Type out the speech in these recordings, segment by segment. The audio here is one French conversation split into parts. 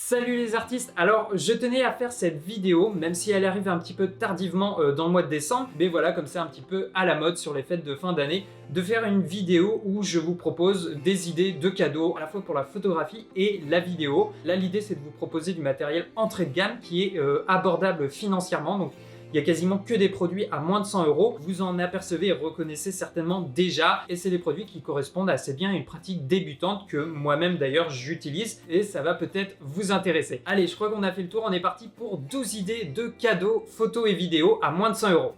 Salut les artistes. Alors je tenais à faire cette vidéo, même si elle arrive un petit peu tardivement dans le mois de décembre, mais voilà, comme c'est un petit peu à la mode sur les fêtes de fin d'année, de faire une vidéo où je vous propose des idées de cadeaux, à la fois pour la photographie et la vidéo. Là l'idée c'est de vous proposer du matériel entrée de gamme qui est abordable financièrement, donc il n'y a quasiment que des produits à moins de 100 €. Vous en apercevez et reconnaissez certainement déjà. Et c'est des produits qui correspondent assez bien à une pratique débutante que moi-même d'ailleurs j'utilise. Et ça va peut-être vous intéresser. Allez, je crois qu'on a fait le tour. On est parti pour 12 idées de cadeaux, photos et vidéos à moins de 100 €.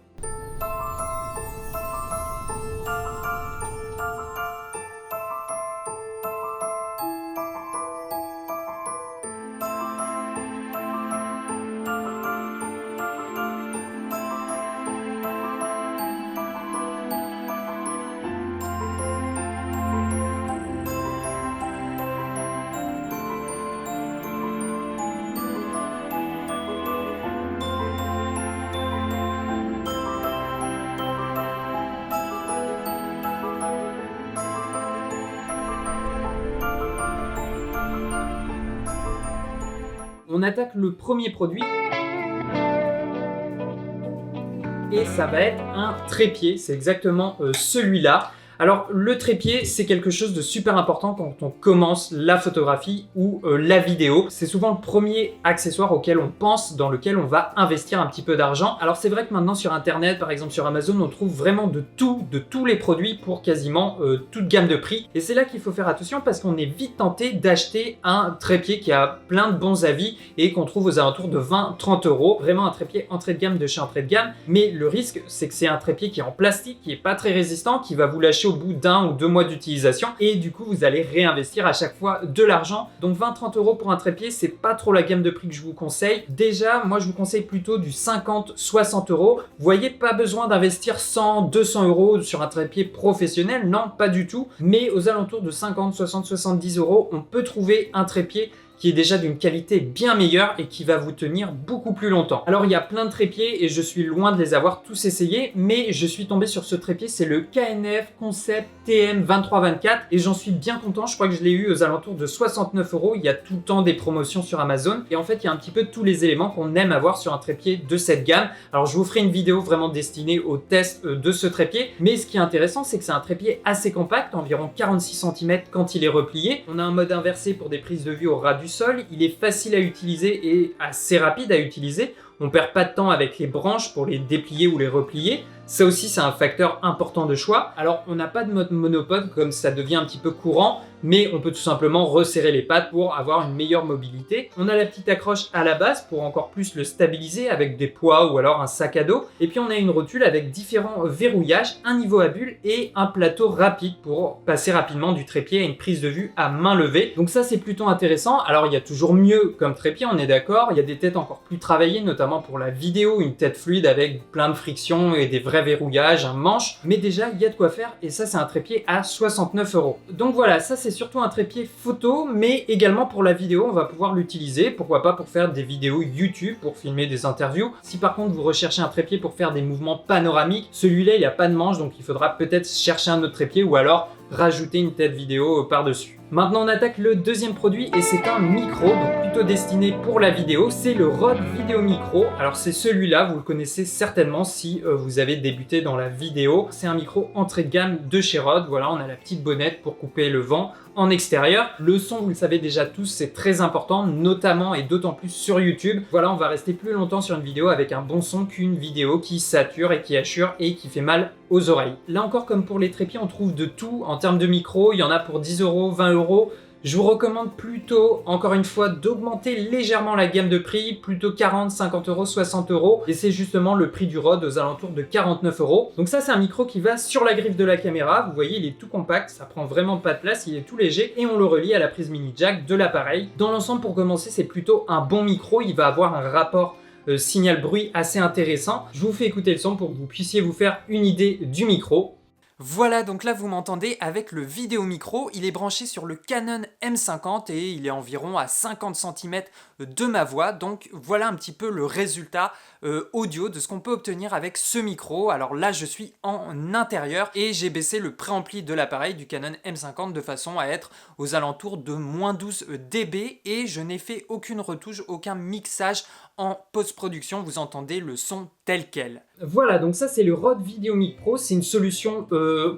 On attaque le premier produit et ça va être un trépied, c'est exactement celui-là. Alors le trépied, c'est quelque chose de super important quand on commence la photographie ou la vidéo. C'est souvent le premier accessoire auquel on pense, dans lequel on va investir un petit peu d'argent. Alors c'est vrai que maintenant sur internet, par exemple sur Amazon, on trouve vraiment de tous les produits pour quasiment toute gamme de prix. Et c'est là qu'il faut faire attention parce qu'on est vite tenté d'acheter un trépied qui a plein de bons avis et qu'on trouve aux alentours de 20-30 €. Vraiment un trépied entrée de gamme de chez entrée de gamme. Mais le risque, c'est que c'est un trépied qui est en plastique, qui est pas très résistant, qui va vous lâcher au bout d'1 ou 2 mois d'utilisation et du coup vous allez réinvestir à chaque fois de l'argent. Donc 20-30 € pour un trépied, c'est pas trop la gamme de prix que je vous conseille. Déjà, moi je vous conseille plutôt du 50-60 €. Vous voyez, pas besoin d'investir 100-200 € sur un trépied professionnel, non, pas du tout. Mais aux alentours de 50, 60, 70 €, on peut trouver un trépied qui est déjà d'une qualité bien meilleure et qui va vous tenir beaucoup plus longtemps. Alors il y a plein de trépieds et je suis loin de les avoir tous essayés, mais je suis tombé sur ce trépied, c'est le KNF Concept TM2324 et j'en suis bien content. Je crois que je l'ai eu aux alentours de 69 €. Il y a tout le temps des promotions sur Amazon et en fait il y a un petit peu tous les éléments qu'on aime avoir sur un trépied de cette gamme. Alors je vous ferai une vidéo vraiment destinée au test de ce trépied, mais ce qui est intéressant c'est que c'est un trépied assez compact, environ 46 cm quand il est replié. On a un mode inversé pour des prises de vue au ras du sol, il est facile à utiliser et assez rapide à utiliser. On perd pas de temps avec les branches pour les déplier ou les replier. Ça aussi, c'est un facteur important de choix. Alors, on n'a pas de mode monopode comme ça devient un petit peu courant, mais on peut tout simplement resserrer les pattes pour avoir une meilleure mobilité. On a la petite accroche à la base pour encore plus le stabiliser avec des poids ou alors un sac à dos. Et puis, on a une rotule avec différents verrouillages, un niveau à bulle et un plateau rapide pour passer rapidement du trépied à une prise de vue à main levée. Donc ça, c'est plutôt intéressant. Alors, il y a toujours mieux comme trépied, on est d'accord. Il y a des têtes encore plus travaillées, notamment pour la vidéo, une tête fluide avec plein de frictions et des vrais verrouillage, un manche, mais déjà il y a de quoi faire et ça c'est un trépied à 69 €. Donc voilà, ça c'est surtout un trépied photo, mais également pour la vidéo, on va pouvoir l'utiliser, pourquoi pas pour faire des vidéos YouTube, pour filmer des interviews. Si par contre vous recherchez un trépied pour faire des mouvements panoramiques, celui-là il n'a pas de manche, donc il faudra peut-être chercher un autre trépied ou alors rajouter une tête vidéo par-dessus. Maintenant on attaque le deuxième produit et c'est un micro, donc plutôt destiné pour la vidéo, c'est le Rode Video Micro. Alors c'est celui-là, vous le connaissez certainement si vous avez débuté dans la vidéo. C'est un micro entrée de gamme de chez Rode, voilà, on a la petite bonnette pour couper le vent en extérieur. Le son, vous le savez déjà tous, c'est très important, notamment et d'autant plus sur YouTube. Voilà, on va rester plus longtemps sur une vidéo avec un bon son qu'une vidéo qui sature et qui assure et qui fait mal aux oreilles. Là encore, comme pour les trépieds, on trouve de tout en termes de micro. Il y en a pour 10 €, 20 €. Je vous recommande plutôt, encore une fois, d'augmenter légèrement la gamme de prix, plutôt 40, 50 €, 60 €. Et c'est justement le prix du Rode aux alentours de 49 €. Donc ça, c'est un micro qui va sur la griffe de la caméra. Vous voyez, il est tout compact, ça prend vraiment pas de place, il est tout léger. Et on le relie à la prise mini jack de l'appareil. Dans l'ensemble, pour commencer, c'est plutôt un bon micro. Il va avoir un rapport signal bruit assez intéressant. Je vous fais écouter le son pour que vous puissiez vous faire une idée du micro. Voilà, donc là vous m'entendez avec le vidéo micro, il est branché sur le Canon M50 et il est environ à 50 cm de ma voix, donc voilà un petit peu le résultat audio de ce qu'on peut obtenir avec ce micro. Alors là je suis en intérieur et j'ai baissé le préampli de l'appareil du Canon M50 de façon à être aux alentours de -12 dB et je n'ai fait aucune retouche, aucun mixage en post-production, vous entendez le son tel quel. Voilà, donc ça c'est le Rode VideoMic Pro, c'est une solution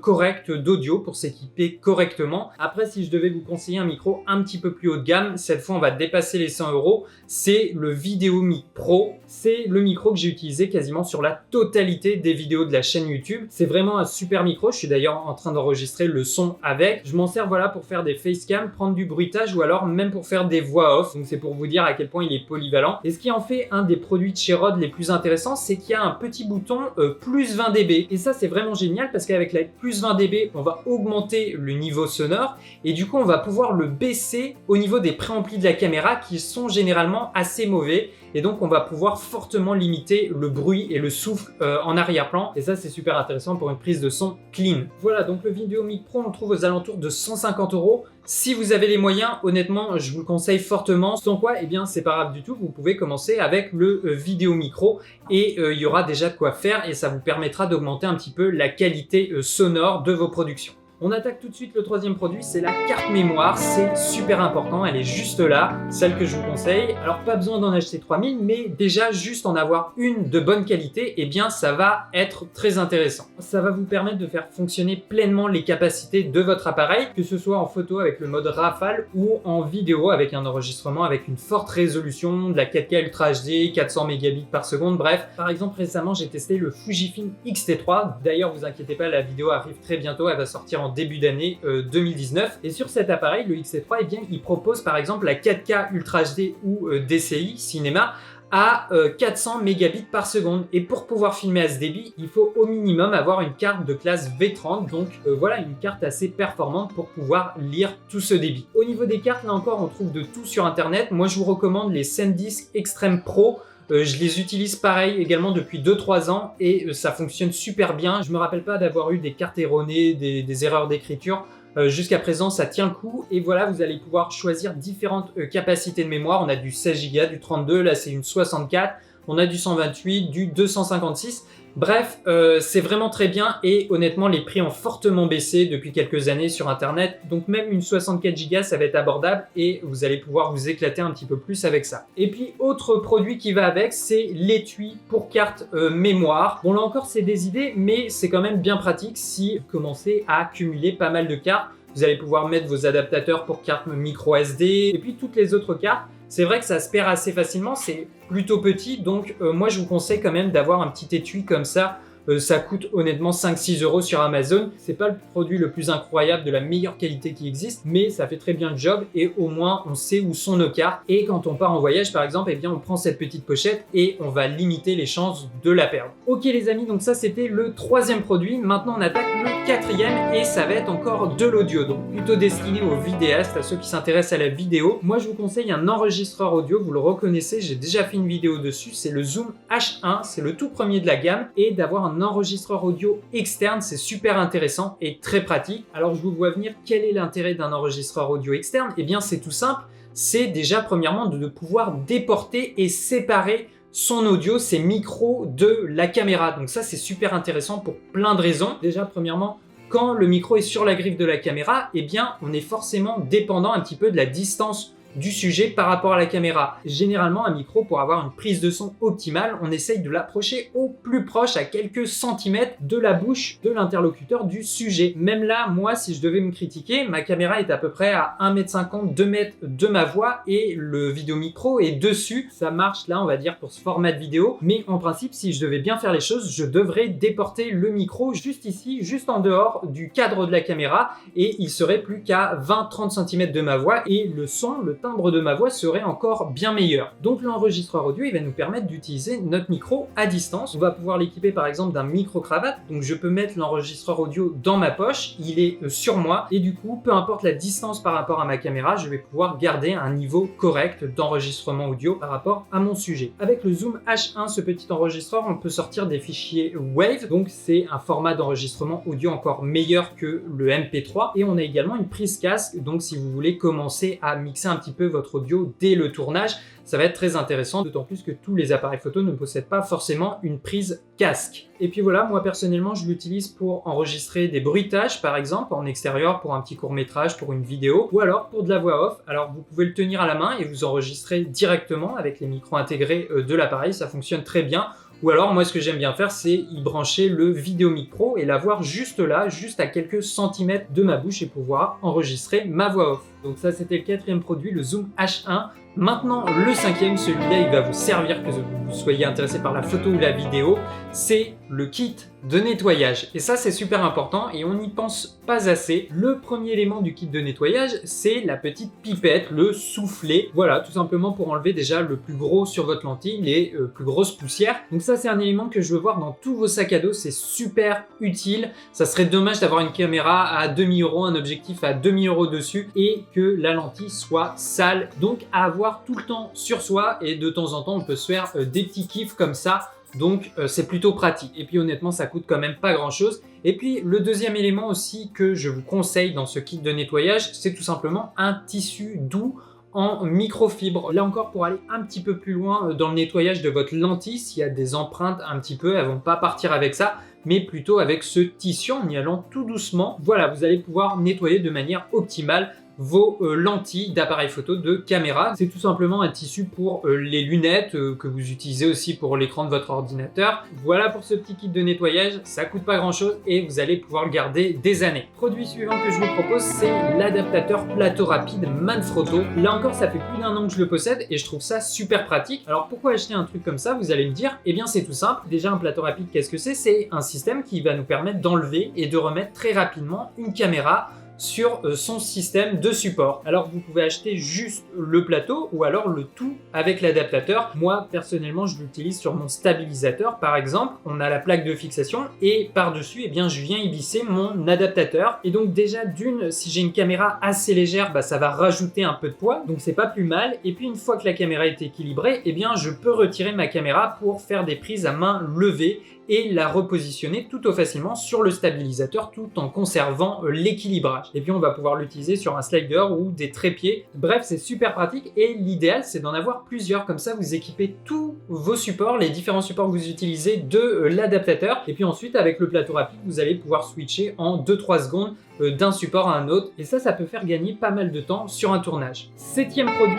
correcte d'audio pour s'équiper correctement. Après, si je devais vous conseiller un micro un petit peu plus haut de gamme, cette fois on va dépasser les 100 €, c'est le VideoMic Pro. C'est le micro que j'ai utilisé quasiment sur la totalité des vidéos de la chaîne YouTube. C'est vraiment un super micro, je suis d'ailleurs en train d'enregistrer le son avec. Je m'en sers voilà pour faire des facecam, prendre du bruitage ou alors même pour faire des voix off. Donc c'est pour vous dire à quel point il est polyvalent. Et ce qui en fait un des produits de chez Rode les plus intéressants, c'est qu'il y a un petit bouton plus 20 dB. Et ça c'est vraiment génial parce qu'avec la plus 20 dB, on va augmenter le niveau sonore et du coup on va pouvoir le baisser au niveau des préamplis de la caméra qui sont généralement assez mauvais. Et donc on va pouvoir fortement limiter le bruit et le souffle en arrière-plan. Et ça c'est super intéressant pour une prise de son clean. Voilà, donc le VideoMic Pro on le trouve aux alentours de 150 €. Si vous avez les moyens, honnêtement, je vous le conseille fortement. Sans quoi, eh bien, c'est pas grave du tout. Vous pouvez commencer avec le VideoMic Pro et il y aura déjà de quoi faire et ça vous permettra d'augmenter un petit peu la qualité sonore de vos productions. On attaque tout de suite le troisième produit, c'est la carte mémoire. C'est super important, elle est juste là, celle que je vous conseille. Alors pas besoin d'en acheter 3000, mais déjà juste en avoir une de bonne qualité, eh bien ça va être très intéressant. Ça va vous permettre de faire fonctionner pleinement les capacités de votre appareil, que ce soit en photo avec le mode rafale ou en vidéo avec un enregistrement avec une forte résolution, de la 4K Ultra HD, 400 mégabits par seconde, bref. Par exemple récemment j'ai testé le Fujifilm X-T3, d'ailleurs vous inquiétez pas, la vidéo arrive très bientôt, elle va sortir en début d'année 2019. Et sur cet appareil, le X-T3, eh bien, il propose par exemple la 4K Ultra HD ou DCI Cinéma à 400 mégabits par seconde. Et pour pouvoir filmer à ce débit, il faut au minimum avoir une carte de classe V30. Donc voilà, une carte assez performante pour pouvoir lire tout ce débit. Au niveau des cartes, là encore, on trouve de tout sur Internet. Moi, je vous recommande les SanDisk Extreme Pro. Je les utilise pareil également depuis 2-3 ans et ça fonctionne super bien. Je me rappelle pas d'avoir eu des cartes erronées, des erreurs d'écriture. Jusqu'à présent, ça tient le coup et voilà, vous allez pouvoir choisir différentes capacités de mémoire. On a du 16 Go, du 32, là c'est une 64, on a du 128, du 256. Bref, c'est vraiment très bien et honnêtement, les prix ont fortement baissé depuis quelques années sur Internet. Donc même une 64 Go, ça va être abordable et vous allez pouvoir vous éclater un petit peu plus avec ça. Et puis, autre produit qui va avec, c'est l'étui pour carte mémoire. Bon, là encore, c'est des idées, mais c'est quand même bien pratique si vous commencez à accumuler pas mal de cartes. Vous allez pouvoir mettre vos adaptateurs pour carte micro SD et puis toutes les autres cartes. C'est vrai que ça se perd assez facilement, c'est plutôt petit, donc moi je vous conseille quand même d'avoir un petit étui comme ça. Ça coûte honnêtement 5-6 € sur Amazon. C'est pas le produit le plus incroyable de la meilleure qualité qui existe, mais ça fait très bien le job et au moins on sait où sont nos cartes. Et quand on part en voyage par exemple, eh bien on prend cette petite pochette et on va limiter les chances de la perdre. Ok les amis, donc ça c'était le troisième produit. Maintenant on attaque le quatrième et ça va être encore de l'audio, donc plutôt destiné aux vidéastes, à ceux qui s'intéressent à la vidéo. Moi je vous conseille un enregistreur audio, vous le reconnaissez, j'ai déjà fait une vidéo dessus, c'est le Zoom H1, c'est le tout premier de la gamme et d'avoir un enregistreur audio externe, c'est super intéressant et très pratique. Alors je vous vois venir, quel est l'intérêt d'un enregistreur audio externe? Eh bien c'est tout simple, c'est déjà premièrement de pouvoir déporter et séparer son audio, ses micros de la caméra. Donc ça c'est super intéressant pour plein de raisons. Déjà premièrement, quand le micro est sur la griffe de la caméra, eh bien on est forcément dépendant un petit peu de la distance du sujet par rapport à la caméra. Généralement, un micro, pour avoir une prise de son optimale, on essaye de l'approcher au plus proche, à quelques centimètres de la bouche de l'interlocuteur du sujet. Même là, moi, si je devais me critiquer, ma caméra est à peu près à 1,50 m, 2 m de ma voix et le VideoMic Pro est dessus. Ça marche là, on va dire, pour ce format de vidéo. Mais en principe, si je devais bien faire les choses, je devrais déporter le micro juste ici, juste en dehors du cadre de la caméra et il serait plus qu'à 20-30 cm de ma voix et le son, le timbre de ma voix serait encore bien meilleur. Donc l'enregistreur audio, il va nous permettre d'utiliser notre micro à distance. On va pouvoir l'équiper par exemple d'un micro-cravate, donc je peux mettre l'enregistreur audio dans ma poche, il est sur moi, et du coup, peu importe la distance par rapport à ma caméra, je vais pouvoir garder un niveau correct d'enregistrement audio par rapport à mon sujet. Avec le Zoom H1, ce petit enregistreur, on peut sortir des fichiers WAV, donc c'est un format d'enregistrement audio encore meilleur que le MP3, et on a également une prise casque, donc si vous voulez commencer à mixer un petit peu votre audio dès le tournage, ça va être très intéressant, d'autant plus que tous les appareils photo ne possèdent pas forcément une prise casque. Et puis voilà, moi personnellement, je l'utilise pour enregistrer des bruitages, par exemple, en extérieur, pour un petit court-métrage, pour une vidéo, ou alors pour de la voix off. Alors vous pouvez le tenir à la main et vous enregistrer directement avec les micros intégrés de l'appareil, ça fonctionne très bien. Ou alors, moi, ce que j'aime bien faire, c'est y brancher le Videomic Pro et l'avoir juste là, juste à quelques centimètres de ma bouche et pouvoir enregistrer ma voix off. Donc ça, c'était le 4e produit, le Zoom H1. Maintenant, le 5e, celui-là, il va vous servir, que vous soyez intéressé par la photo ou la vidéo, c'est le kit de nettoyage. Et ça, c'est super important et on n'y pense pas assez. Le premier élément du kit de nettoyage, c'est la petite pipette, le soufflet. Voilà, tout simplement pour enlever déjà le plus gros sur votre lentille, les plus grosses poussières. Donc ça, c'est un élément que je veux voir dans tous vos sacs à dos, c'est super utile. Ça serait dommage d'avoir une caméra à 2000 €, un objectif à 2000 € dessus et que la lentille soit sale. Donc à avoir tout le temps sur soi et de temps en temps, on peut se faire des petits kiffs comme ça. Donc c'est plutôt pratique. Et puis honnêtement, ça coûte quand même pas grand chose. Et puis le deuxième élément aussi que je vous conseille dans ce kit de nettoyage, c'est tout simplement un tissu doux en microfibre. Là encore, pour aller un petit peu plus loin dans le nettoyage de votre lentille, s'il y a des empreintes un petit peu, elles vont pas partir avec ça, mais plutôt avec ce tissu en y allant tout doucement. Voilà, vous allez pouvoir nettoyer de manière optimale vos lentilles d'appareil photo de caméra. C'est tout simplement un tissu pour les lunettes que vous utilisez aussi pour l'écran de votre ordinateur. Voilà pour ce petit kit de nettoyage, ça coûte pas grand chose et vous allez pouvoir le garder des années. Produit suivant que je vous propose, c'est l'adaptateur plateau rapide Manfrotto. Là encore, ça fait plus d'1 an que je le possède et je trouve ça super pratique. Alors pourquoi acheter un truc comme ça, vous allez me dire? Eh bien c'est tout simple. Déjà, un plateau rapide, qu'est-ce que c'est? C'est un système qui va nous permettre d'enlever et de remettre très rapidement une caméra sur son système de support. Alors vous pouvez acheter juste le plateau ou alors le tout avec l'adaptateur. Moi personnellement, je l'utilise sur mon stabilisateur par exemple. On a la plaque de fixation et par-dessus, eh bien, je viens y visser mon adaptateur. Et donc déjà d'une, si j'ai une caméra assez légère, bah, ça va rajouter un peu de poids, donc c'est pas plus mal. Et puis une fois que la caméra est équilibrée, eh bien, je peux retirer ma caméra pour faire des prises à main levée et la repositionner tout au facilement sur le stabilisateur tout en conservant l'équilibrage. Et puis on va pouvoir l'utiliser sur un slider ou des trépieds. Bref, c'est super pratique et l'idéal c'est d'en avoir plusieurs, comme ça vous équipez tous vos supports, les différents supports que vous utilisez de l'adaptateur. Et puis ensuite avec le plateau rapide, vous allez pouvoir switcher en 2-3 secondes d'un support à un autre. Et ça peut faire gagner pas mal de temps sur un tournage. 7e produit,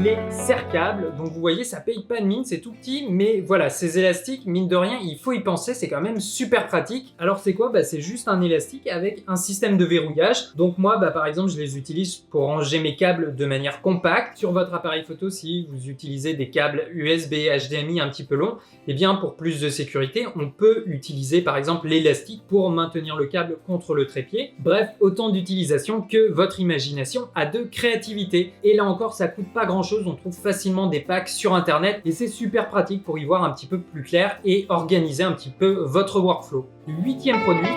les serre-câbles. Donc vous voyez, ça paye pas de mine, c'est tout petit, mais voilà, ces élastiques, mine de rien, il faut y penser, c'est quand même super pratique. Alors c'est quoi? Bah, c'est juste un élastique avec un système de verrouillage. Donc moi, par exemple, je les utilise pour ranger mes câbles de manière compacte. Sur votre appareil photo, si vous utilisez des câbles USB, HDMI un petit peu longs, eh bien pour plus de sécurité, on peut utiliser par exemple l'élastique pour maintenir le câble contre le trépied. Bref, autant d'utilisation que votre imagination a de créativité. Et là encore, ça coûte pas grand chose, on trouve facilement des packs sur internet et c'est super pratique pour y voir un petit peu plus clair et organiser un petit peu votre workflow. 8e produit.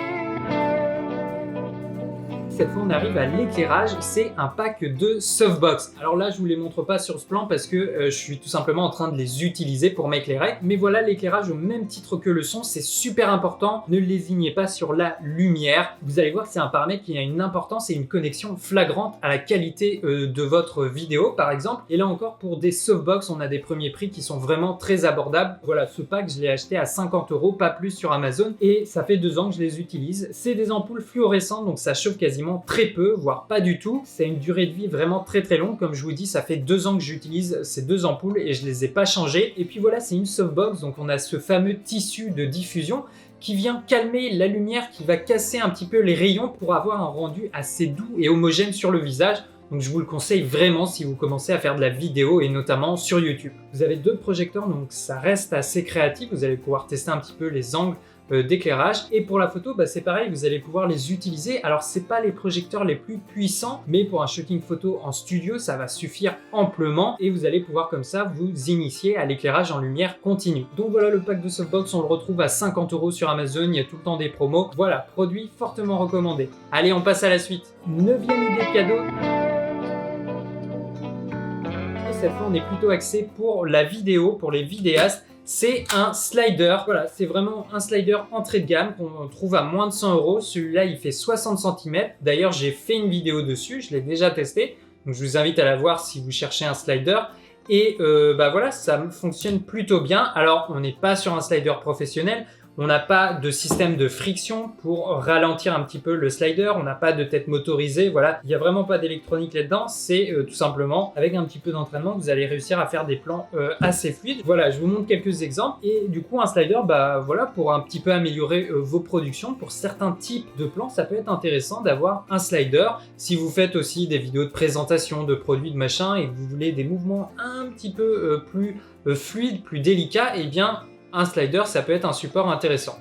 Cette fois, on arrive à l'éclairage, c'est un pack de softbox. Alors là, je vous les montre pas sur ce plan parce que je suis tout simplement en train de les utiliser pour m'éclairer. Mais voilà, l'éclairage au même titre que le son, c'est super important. Ne lésignez pas sur la lumière. Vous allez voir que c'est un paramètre qui a une importance et une connexion flagrante à la qualité de votre vidéo, par exemple. Et là encore, pour des softbox, on a des premiers prix qui sont vraiment très abordables. Voilà, ce pack, je l'ai acheté à 50 €, pas plus sur Amazon. Et ça fait 2 ans que je les utilise. C'est des ampoules fluorescentes, donc ça chauffe quasiment très peu, voire pas du tout. C'est une durée de vie vraiment très longue. Comme je vous dis, ça fait 2 ans que j'utilise ces 2 ampoules et je les ai pas changées. Et puis voilà, c'est une softbox, donc on a ce fameux tissu de diffusion qui vient calmer la lumière, qui va casser un petit peu les rayons pour avoir un rendu assez doux et homogène sur le visage. Donc je vous le conseille vraiment si vous commencez à faire de la vidéo et notamment sur YouTube. Vous avez 2 projecteurs, donc ça reste assez créatif. Vous allez pouvoir tester un petit peu les angles d'éclairage. Et pour la photo, c'est pareil, vous allez pouvoir les utiliser. Alors c'est pas les projecteurs les plus puissants, mais pour un shooting photo en studio, ça va suffire amplement et vous allez pouvoir comme ça vous initier à l'éclairage en lumière continue. Donc voilà, le pack de softbox, on le retrouve à 50 € sur Amazon, il y a tout le temps des promos. Voilà, produit fortement recommandé. Allez, on passe à la suite. 9e idée de cadeau. Et cette fois, on est plutôt axé pour la vidéo, pour les vidéastes. C'est un slider, voilà, c'est vraiment un slider entrée de gamme qu'on trouve à moins de 100 €. Celui-là, il fait 60 cm. D'ailleurs, j'ai fait une vidéo dessus, je l'ai déjà testé. Donc, je vous invite à la voir si vous cherchez un slider. Et voilà, ça fonctionne plutôt bien. Alors, on n'est pas sur un slider professionnel. On n'a pas de système de friction pour ralentir un petit peu le slider. On n'a pas de tête motorisée. Voilà, il n'y a vraiment pas d'électronique là-dedans. C'est tout simplement avec un petit peu d'entraînement, vous allez réussir à faire des plans assez fluides. Voilà, je vous montre quelques exemples. Et du coup, un slider, voilà, pour un petit peu améliorer vos productions, pour certains types de plans, ça peut être intéressant d'avoir un slider. Si vous faites aussi des vidéos de présentation de produits, de machin, et que vous voulez des mouvements un petit peu plus fluides, plus délicats, eh bien, un slider, ça peut être un support intéressant.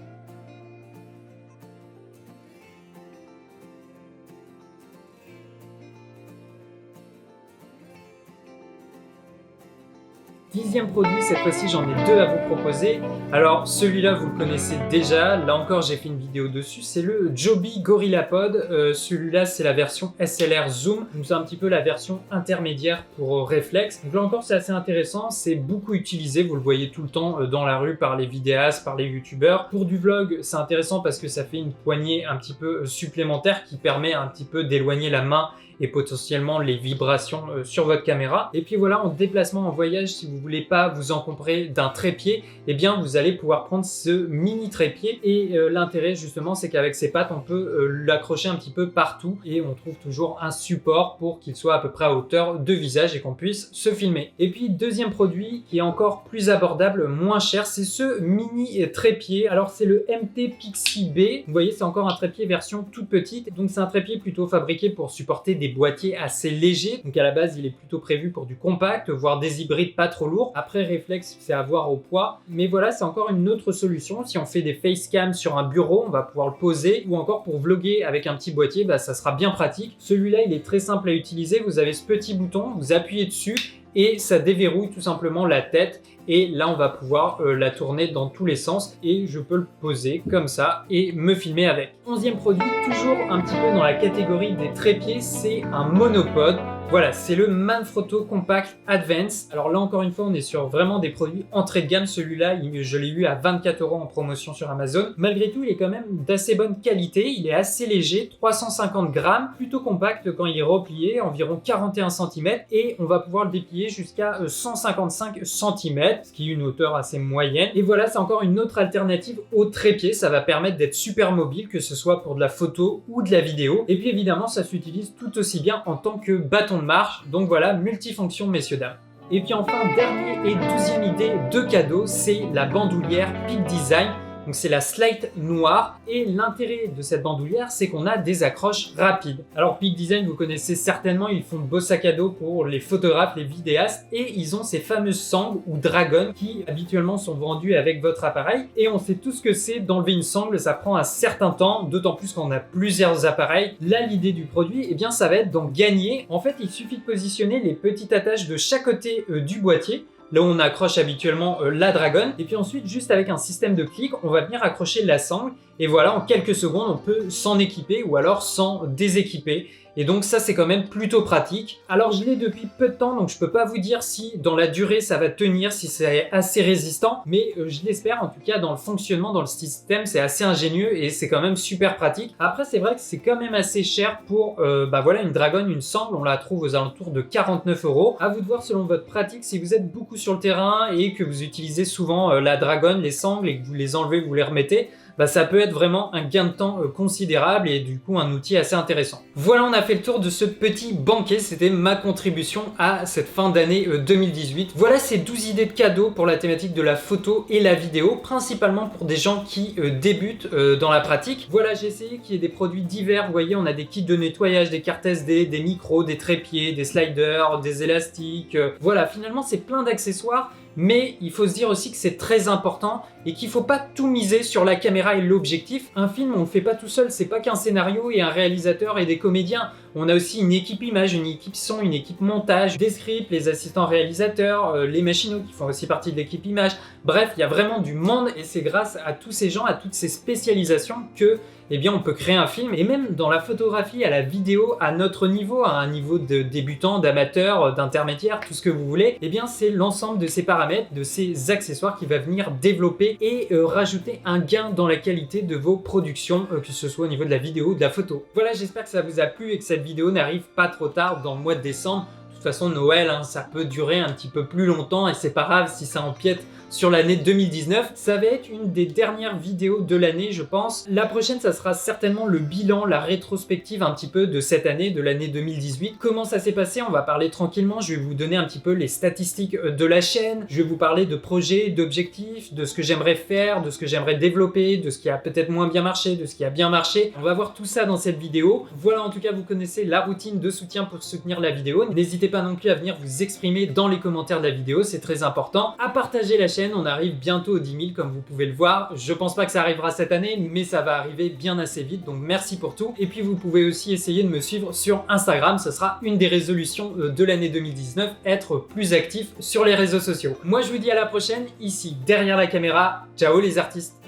Dixième produit, cette fois-ci j'en ai deux à vous proposer. Alors celui-là vous le connaissez déjà, là encore j'ai fait une vidéo dessus, c'est le Joby GorillaPod. Celui-là c'est la version SLR Zoom, donc c'est un petit peu la version intermédiaire pour réflexe. Donc là encore c'est assez intéressant, c'est beaucoup utilisé, vous le voyez tout le temps dans la rue par les vidéastes, par les youtubeurs. Pour du vlog c'est intéressant parce que ça fait une poignée un petit peu supplémentaire qui permet un petit peu d'éloigner la main et potentiellement les vibrations sur votre caméra. Et puis voilà, en déplacement, en voyage, si vous voulez pas vous encombrer d'un trépied, eh bien vous allez pouvoir prendre ce mini trépied. Et l'intérêt justement, c'est qu'avec ses pattes, on peut l'accrocher un petit peu partout et on trouve toujours un support pour qu'il soit à peu près à hauteur de visage et qu'on puisse se filmer. Et puis deuxième produit qui est encore plus abordable, moins cher, c'est ce mini trépied. Alors c'est le MT Pixie B. Vous voyez, c'est encore un trépied version toute petite. Donc c'est un trépied plutôt fabriqué pour supporter des boîtiers assez légers. Donc à la base, il est plutôt prévu pour du compact, voire des hybrides pas trop lourds. Après, réflexe, c'est à voir au poids. Mais voilà, c'est encore une autre solution. Si on fait des facecam sur un bureau, on va pouvoir le poser. Ou encore pour vlogger avec un petit boîtier, ça sera bien pratique. Celui-là, il est très simple à utiliser. Vous avez ce petit bouton, vous appuyez dessus et ça déverrouille tout simplement la tête. Et là, on va pouvoir la tourner dans tous les sens et je peux le poser comme ça et me filmer avec. 11e produit, toujours un petit peu dans la catégorie des trépieds, c'est un monopode. Voilà, c'est le Manfrotto Compact Advance. Alors là, encore une fois, on est sur vraiment des produits entrée de gamme. Celui-là, je l'ai eu à 24 € en promotion sur Amazon. Malgré tout, il est quand même d'assez bonne qualité. Il est assez léger, 350 grammes, plutôt compact quand il est replié, environ 41 cm. Et on va pouvoir le déplier jusqu'à 155 cm, ce qui est une hauteur assez moyenne. Et voilà, c'est encore une autre alternative au trépied. Ça va permettre d'être super mobile, que ce soit pour de la photo ou de la vidéo. Et puis évidemment, ça s'utilise tout aussi bien en tant que bâton de marche. Donc voilà, multifonction, messieurs, dames. Et puis enfin, dernier et 12e idée de cadeau, c'est la bandoulière Peak Design. Donc c'est la slate noire et l'intérêt de cette bandoulière, c'est qu'on a des accroches rapides. Alors Peak Design, vous connaissez certainement, ils font de beaux sacs à dos pour les photographes, les vidéastes et ils ont ces fameuses sangles ou dragons qui habituellement sont vendus avec votre appareil et on sait tout ce que c'est d'enlever une sangle, ça prend un certain temps, d'autant plus quand on a plusieurs appareils. Là, l'idée du produit, eh bien ça va être d'en gagner. En fait, il suffit de positionner les petites attaches de chaque côté du boîtier, là où on accroche habituellement la dragonne. Et puis ensuite, juste avec un système de clic, on va venir accrocher la sangle. Et voilà, en quelques secondes, on peut s'en équiper ou alors s'en déséquiper. Et donc ça, c'est quand même plutôt pratique. Alors je l'ai depuis peu de temps, donc je peux pas vous dire si dans la durée ça va tenir, si c'est assez résistant, mais je l'espère. En tout cas, dans le fonctionnement, dans le système, c'est assez ingénieux et c'est quand même super pratique. Après, c'est vrai que c'est quand même assez cher pour voilà, une dragonne, une sangle, on la trouve aux alentours de 49 €. À vous de voir selon votre pratique, si vous êtes beaucoup sur le terrain et que vous utilisez souvent la dragonne, les sangles et que vous les enlevez, vous les remettez, ça peut être vraiment un gain de temps considérable et du coup un outil assez intéressant. Voilà, on a fait le tour de ce petit banquet, c'était ma contribution à cette fin d'année 2018. Voilà ces 12 idées de cadeaux pour la thématique de la photo et la vidéo, principalement pour des gens qui débutent dans la pratique. Voilà, j'ai essayé qu'il y ait des produits divers, vous voyez, on a des kits de nettoyage, des cartes SD, des micros, des trépieds, des sliders, des élastiques, voilà, finalement c'est plein d'accessoires mais il faut se dire aussi que c'est très important et qu'il faut pas tout miser sur la caméra et l'objectif. Un film, on le fait pas tout seul, c'est pas qu'un scénario et un réalisateur et des comédiens. On a aussi une équipe image, une équipe son, une équipe montage, des scripts, les assistants réalisateurs, les machinaux qui font aussi partie de l'équipe image. Bref, il y a vraiment du monde et c'est grâce à tous ces gens, à toutes ces spécialisations que eh bien, on peut créer un film. Et même dans la photographie, à la vidéo, à notre niveau, à un niveau de débutant, d'amateur, d'intermédiaire, tout ce que vous voulez, eh bien, c'est l'ensemble de ces paramètres, de ces accessoires qui va venir développer et rajouter un gain dans la qualité de vos productions, que ce soit au niveau de la vidéo ou de la photo. Voilà, j'espère que ça vous a plu et que cette vidéo n'arrive pas trop tard dans le mois de décembre. De toute façon, Noël, ça peut durer un petit peu plus longtemps et c'est pas grave si ça empiète sur l'année 2019. Ça va être une des dernières vidéos de l'année, je pense. La prochaine, ça sera certainement le bilan, la rétrospective un petit peu de cette année, de l'année 2018. Comment ça s'est passé? On va parler tranquillement. Je vais vous donner un petit peu les statistiques de la chaîne. Je vais vous parler de projets, d'objectifs, de ce que j'aimerais faire, de ce que j'aimerais développer, de ce qui a peut-être moins bien marché, de ce qui a bien marché. On va voir tout ça dans cette vidéo. Voilà, en tout cas, vous connaissez la routine de soutien pour soutenir la vidéo. N'hésitez pas non plus à venir vous exprimer dans les commentaires de la vidéo, c'est très important. À partager la chaîne. On arrive bientôt aux 10 000 comme vous pouvez le voir. Je pense pas que ça arrivera cette année, mais ça va arriver bien assez vite, donc merci pour tout. Et puis vous pouvez aussi essayer de me suivre sur Instagram, ce sera une des résolutions de l'année 2019, être plus actif sur les réseaux sociaux. Moi je vous dis à la prochaine, ici derrière la caméra. Ciao les artistes!